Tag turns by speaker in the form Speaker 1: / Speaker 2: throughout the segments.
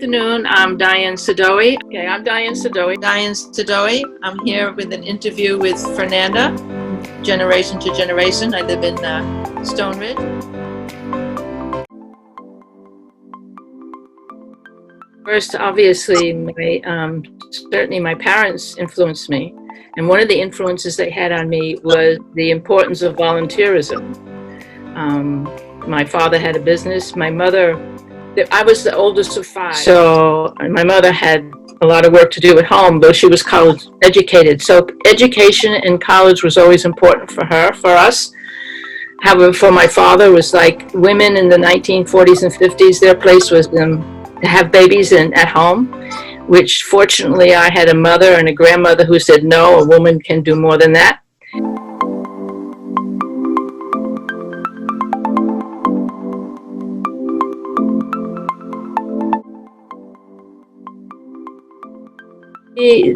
Speaker 1: Afternoon, I'm Diane Sadowy. Okay, I'm Diane Sadowy. Diane Sadowy. I'm here with an interview with Fernanda, Generation to Generation. I live in Stone Ridge. First, obviously, certainly my parents influenced me. And one of the influences they had on me was the importance of volunteerism. My father had a business. My mother, I was the oldest of 5. So my mother had a lot of work to do at home, though she was college educated. So education in college was always important for her, for us. However, for my father, it was like women in the 1940s and 50s, their place was to have babies at home, which fortunately I had a mother and a grandmother who said, no, a woman can do more than that.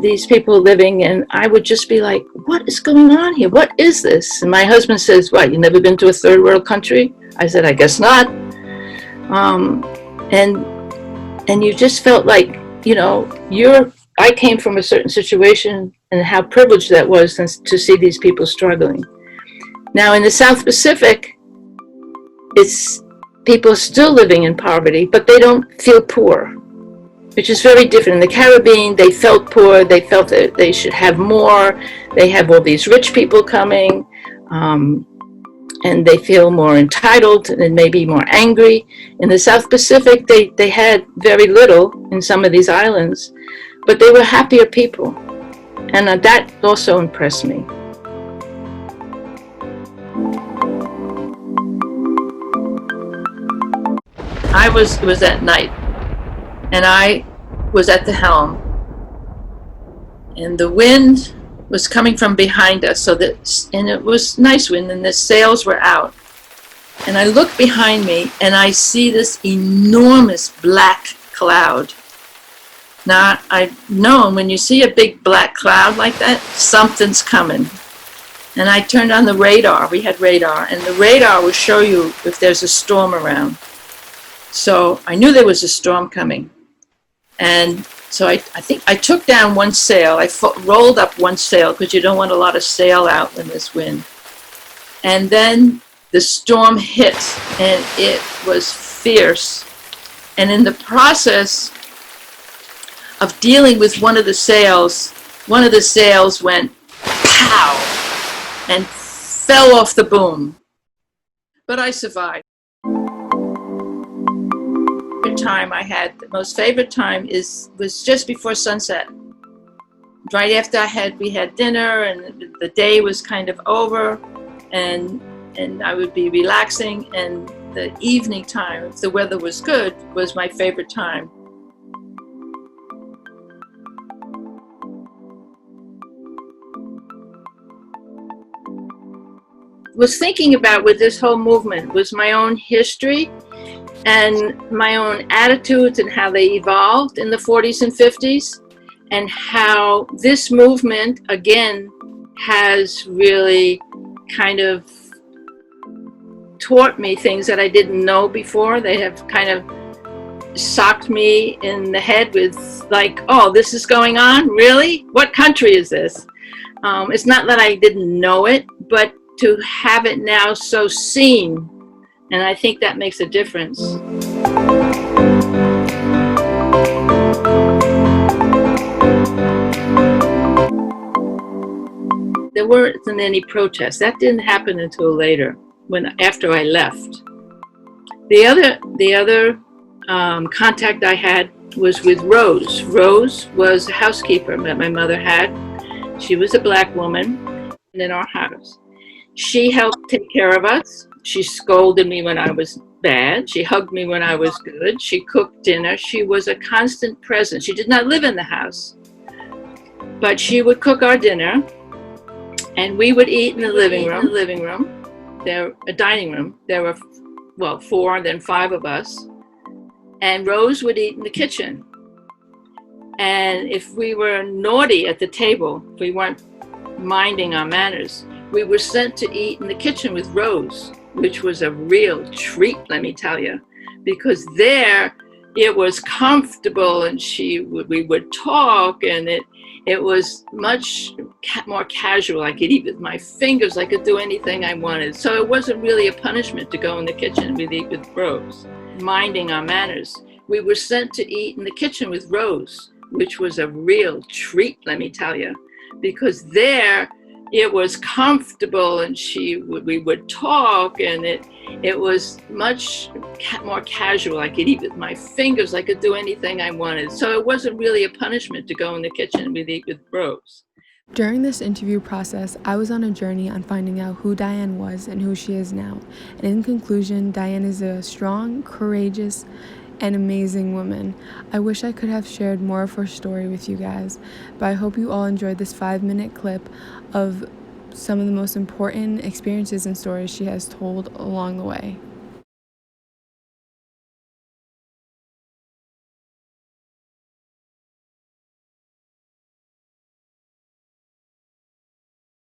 Speaker 1: These people living, and I would just be like, what is going on here? What is this? And my husband says, what, you never been to a third world country? I said, I guess not. And you just felt like, you know, I came from a certain situation, and how privileged that was to see these people struggling. Now in the South Pacific, it's people still living in poverty, but they don't feel poor, which is very different. In the Caribbean, they felt poor, they felt that they should have more, they have all these rich people coming, and they feel more entitled and maybe more angry. In the South Pacific, they had very little in some of these islands, but they were happier people. And that also impressed me. It was at night, and I was at the helm, and the wind was coming from behind us, and it was nice wind, and the sails were out. And I look behind me, and I see this enormous black cloud. Now, I've known when you see a big black cloud like that, something's coming. And I turned on the radar. We had radar, and the radar will show you if there's a storm around. So I knew there was a storm coming. And so I think I took down one sail. I rolled up one sail because you don't want a lot of sail out in this wind. And then the storm hit, and it was fierce. And in the process of dealing with one of the sails went pow and fell off the boom. But I survived. Time I had, the most favorite time was just before sunset. Right after we had dinner, and the day was kind of over, and I would be relaxing, and the evening time, if the weather was good, was my favorite time. Was thinking about with this whole movement was my own history and my own attitudes and how they evolved in the 40s and 50s, and how this movement, again, has really kind of taught me things that I didn't know before. They have kind of socked me in the head with like, oh, this is going on? Really? What country is this? It's not that I didn't know it, but to have it now so seen. And I think that makes a difference. There weren't any protests. That didn't happen until later, after I left. The other contact I had was with Rose. Rose was a housekeeper that my mother had. She was a black woman in our house. She helped take care of us. She scolded me when I was bad. She hugged me when I was good. She cooked dinner. She was a constant presence. She did not live in the house, but she would cook our dinner, and we would eat in the living room. A dining room. There were 4, then 5 of us, and Rose would eat in the kitchen. And if we were naughty at the table, if we weren't minding our manners, we were sent to eat in the kitchen with Rose, which was a real treat, let me tell you, because there it was comfortable, and we would talk, and it was much more casual. I could eat with my fingers. I could do anything I wanted. So it wasn't really a punishment to go in the kitchen. We'd eat with Rose, minding our manners. We were sent to eat in the kitchen with Rose, which was a real treat, let me tell you, because there it was comfortable, and we would talk, and it was much more casual. I could eat with my fingers. I could do anything I wanted. So it wasn't really a punishment to go in the kitchen and we'd eat with Rose.
Speaker 2: During this interview process, I was on a journey on finding out who Diane was and who she is now. And in conclusion, Diane is a strong, courageous, and amazing woman. I wish I could have shared more of her story with you guys, but I hope you all enjoyed this 5-minute clip of some of the most important experiences and stories she has told along the way.